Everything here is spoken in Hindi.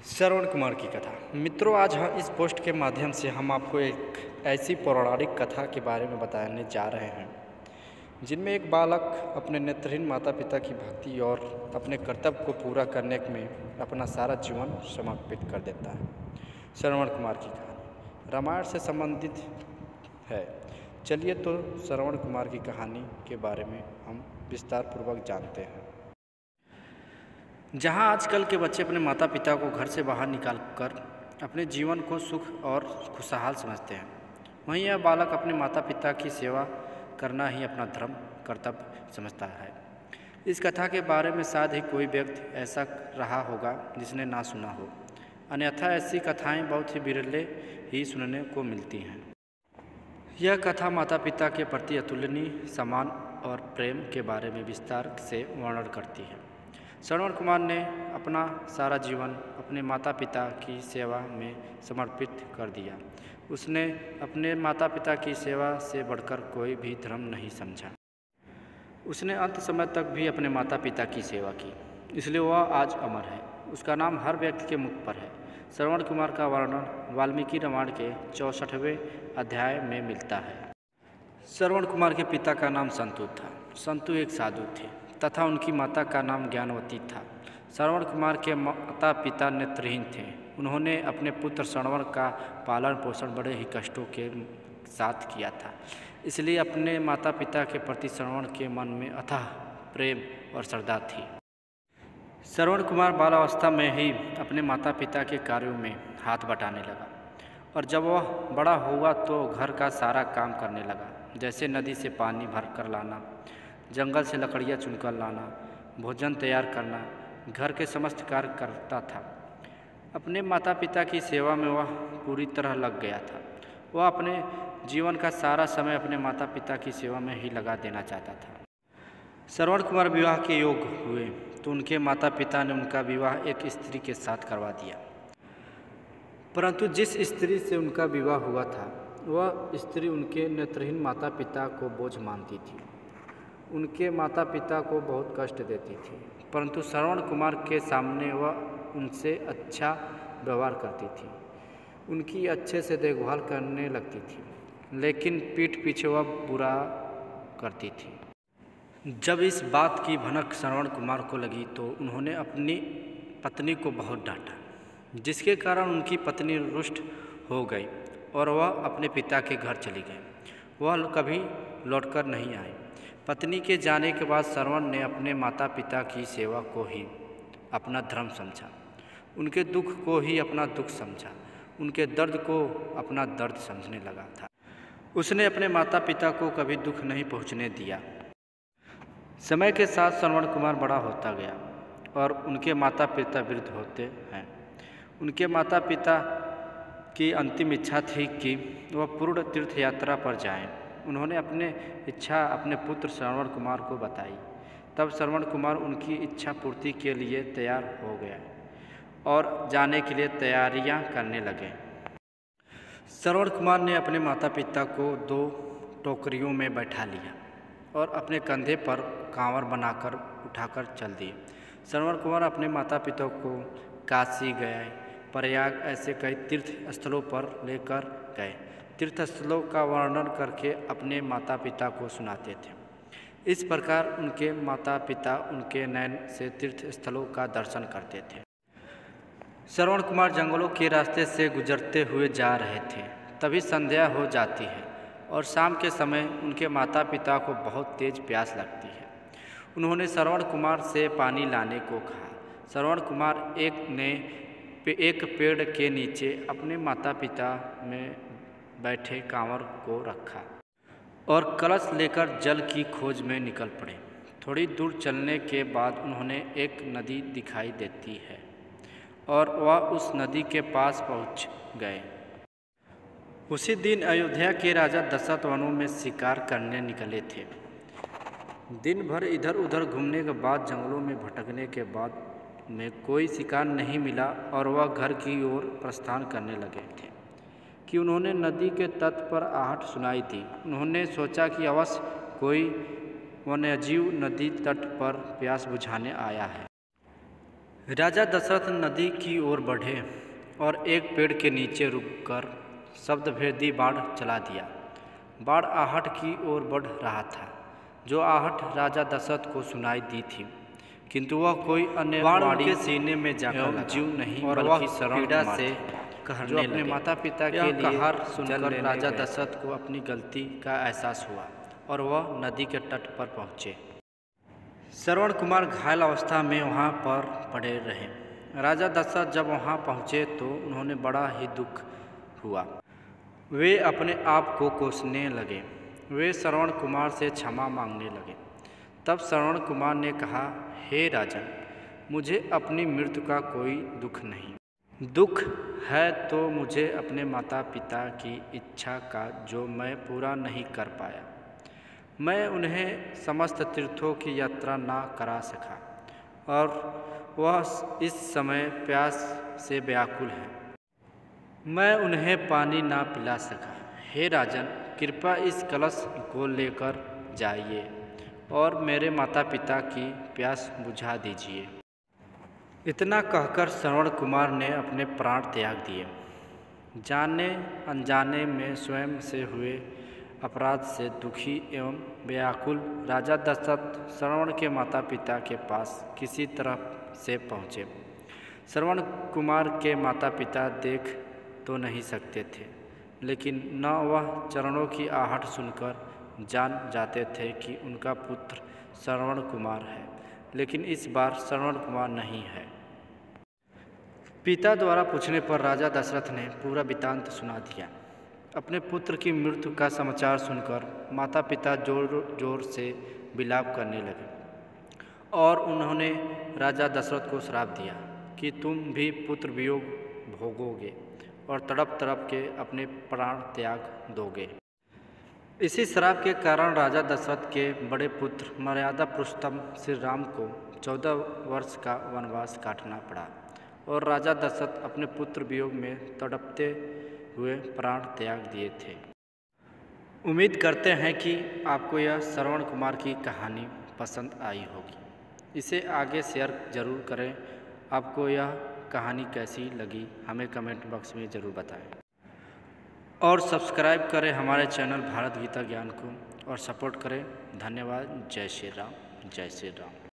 श्रवण कुमार की कथा। मित्रों, आज हम इस पोस्ट के माध्यम से हम आपको एक ऐसी पौराणिक कथा के बारे में बताने जा रहे हैं जिनमें एक बालक अपने नेत्रहीन माता पिता की भक्ति और अपने कर्तव्य को पूरा करने में अपना सारा जीवन समर्पित कर देता है। श्रवण कुमार की कहानी रामायण से संबंधित है। चलिए तो श्रवण कुमार की कहानी के बारे में हम विस्तार पूर्वक जानते हैं। जहाँ आजकल के बच्चे अपने माता पिता को घर से बाहर निकाल कर अपने जीवन को सुख और खुशहाल समझते हैं, वहीं यह बालक अपने माता पिता की सेवा करना ही अपना धर्म कर्तव्य समझता है। इस कथा के बारे में शायद ही कोई व्यक्ति ऐसा रहा होगा जिसने ना सुना हो, अन्यथा ऐसी कथाएं बहुत ही बिरले ही सुनने को मिलती हैं। यह कथा माता पिता के प्रति अतुलनीय सम्मान और प्रेम के बारे में विस्तार से वर्णन करती है। श्रवण कुमार ने अपना सारा जीवन अपने माता पिता की सेवा में समर्पित कर दिया। उसने अपने माता पिता की सेवा से बढ़कर कोई भी धर्म नहीं समझा। उसने अंत समय तक भी अपने माता पिता की सेवा की, इसलिए वह आज अमर है। उसका नाम हर व्यक्ति के मुख पर है। श्रवण कुमार का वर्णन वाल्मीकि रामायण के 64वें अध्याय में मिलता है। श्रवण कुमार के पिता का नाम संतु था। संतु एक साधु थे तथा उनकी माता का नाम ज्ञानवती था। श्रवण कुमार के माता पिता नेत्रहीन थे। उन्होंने अपने पुत्र श्रवण का पालन पोषण बड़े ही कष्टों के साथ किया था, इसलिए अपने माता पिता के प्रति श्रवण के मन में अथाह प्रेम और श्रद्धा थी। श्रवण कुमार बालावस्था में ही अपने माता पिता के कार्यों में हाथ बटाने लगा और जब वह बड़ा हुआ तो घर का सारा काम करने लगा, जैसे नदी से पानी भर कर लाना, जंगल से लकड़ियाँ चुनकर लाना, भोजन तैयार करना, घर के समस्त कार्य करता था। अपने माता पिता की सेवा में वह पूरी तरह लग गया था। वह अपने जीवन का सारा समय अपने माता पिता की सेवा में ही लगा देना चाहता था। श्रवण कुमार विवाह के योग्य हुए तो उनके माता पिता ने उनका विवाह एक स्त्री के साथ करवा दिया, परंतु जिस स्त्री से उनका विवाह हुआ था वह स्त्री उनके नेत्रहीन माता पिता को बोझ मानती थी। उनके माता पिता को बहुत कष्ट देती थी, परंतु श्रवण कुमार के सामने वह उनसे अच्छा व्यवहार करती थी, उनकी अच्छे से देखभाल करने लगती थी, लेकिन पीठ पीछे वह बुरा करती थी। जब इस बात की भनक श्रवण कुमार को लगी तो उन्होंने अपनी पत्नी को बहुत डांटा, जिसके कारण उनकी पत्नी रुष्ट हो गई और वह अपने पिता के घर चली गई। वह कभी लौटकर नहीं आई। पत्नी के जाने के बाद श्रवण ने अपने माता पिता की सेवा को ही अपना धर्म समझा, उनके दुख को ही अपना दुख समझा, उनके दर्द को अपना दर्द समझने लगा था। उसने अपने माता पिता को कभी दुख नहीं पहुंचने दिया। समय के साथ श्रवण कुमार बड़ा होता गया और उनके माता पिता वृद्ध होते हैं। उनके माता पिता की अंतिम इच्छा थी कि वह पूर्ण तीर्थ यात्रा पर जाएं। उन्होंने अपने इच्छा अपने पुत्र श्रवण कुमार को बताई। तब श्रवण कुमार उनकी इच्छा पूर्ति के लिए तैयार हो गया और जाने के लिए तैयारियां करने लगे। श्रवण कुमार ने अपने माता पिता को 2 टोकरियों में बैठा लिया और अपने कंधे पर कांवर बनाकर उठाकर चल दिए। श्रवण कुमार अपने माता पिता को काशी गए, प्रयाग, ऐसे कई तीर्थ स्थलों पर लेकर गए। तीर्थ स्थलों का वर्णन करके अपने माता पिता को सुनाते थे। इस प्रकार उनके माता पिता उनके नयन से तीर्थ स्थलों का दर्शन करते थे। श्रवण कुमार जंगलों के रास्ते से गुजरते हुए जा रहे थे। तभी संध्या हो जाती है और शाम के समय उनके माता पिता को बहुत तेज प्यास लगती है। उन्होंने श्रवण कुमार से पानी लाने को कहा। श्रवण कुमार एक पेड़ के नीचे अपने माता पिता में बैठे कांवर को रखा और कलश लेकर जल की खोज में निकल पड़े। थोड़ी दूर चलने के बाद उन्होंने एक नदी दिखाई देती है और वह उस नदी के पास पहुंच गए। उसी दिन अयोध्या के राजा दशरथ वनों में शिकार करने निकले थे। दिन भर इधर उधर घूमने के बाद जंगलों में भटकने के बाद में कोई शिकार नहीं मिला और वह घर की ओर प्रस्थान करने लगे थे कि उन्होंने नदी के तट पर आहट सुनाई दी। उन्होंने सोचा कि अवश्य कोई वन्यजीव नदी तट पर प्यास बुझाने आया है। राजा दशरथ नदी की ओर बढ़े और एक पेड़ के नीचे रुककर शब्दभेदी बाण चला दिया। बाण आहट की ओर बढ़ रहा था। जो आहट राजा दशरथ को सुनाई दी थी, किंतु वह कोई अन्य बाण उनके सीने में जाकर जीव नहीं और वह पीड़ा से जो अपने माता पिता के लिए कहार सुनकर राजा दशरथ को अपनी गलती का एहसास हुआ और वह नदी के तट पर पहुँचे। श्रवण कुमार घायल अवस्था में वहाँ पर पड़े रहे। राजा दशरथ जब वहाँ पहुँचे तो उन्होंने बड़ा ही दुख हुआ। वे अपने आप को कोसने लगे। वे श्रवण कुमार से क्षमा मांगने लगे। तब श्रवण कुमार ने कहा, हे राजन, मुझे अपनी मृत्यु का कोई दुख नहीं। दुख है तो मुझे अपने माता पिता की इच्छा का, जो मैं पूरा नहीं कर पाया। मैं उन्हें समस्त तीर्थों की यात्रा ना करा सका और वह इस समय प्यास से व्याकुल है। मैं उन्हें पानी ना पिला सका। हे राजन, कृपया इस कलश को लेकर जाइए और मेरे माता पिता की प्यास बुझा दीजिए। इतना कहकर श्रवण कुमार ने अपने प्राण त्याग दिए। जाने अनजाने में स्वयं से हुए अपराध से दुखी एवं व्याकुल राजा दशरथ श्रवण के माता पिता के पास किसी तरह से पहुँचे। श्रवण कुमार के माता पिता देख तो नहीं सकते थे, लेकिन न वह चरणों की आहट सुनकर जान जाते थे कि उनका पुत्र श्रवण कुमार है, लेकिन इस बार श्रवण कुमार नहीं है। पिता द्वारा पूछने पर राजा दशरथ ने पूरा वृत्तांत सुना दिया। अपने पुत्र की मृत्यु का समाचार सुनकर माता पिता जोर जोर से विलाप करने लगे और उन्होंने राजा दशरथ को श्राप दिया कि तुम भी पुत्र वियोग भोगोगे और तड़प तड़प के अपने प्राण त्याग दोगे। इसी श्राप के कारण राजा दशरथ के बड़े पुत्र मर्यादा पुरुषोत्तम श्री राम को 14 वर्ष का वनवास काटना पड़ा और राजा दशरथ अपने पुत्र वियोग में तड़पते हुए प्राण त्याग दिए थे। उम्मीद करते हैं कि आपको यह श्रवण कुमार की कहानी पसंद आई होगी। इसे आगे शेयर ज़रूर करें। आपको यह कहानी कैसी लगी हमें कमेंट बॉक्स में ज़रूर बताएं और सब्सक्राइब करें हमारे चैनल भारत गीता ज्ञान को और सपोर्ट करें। धन्यवाद। जय श्री राम, जय श्री राम।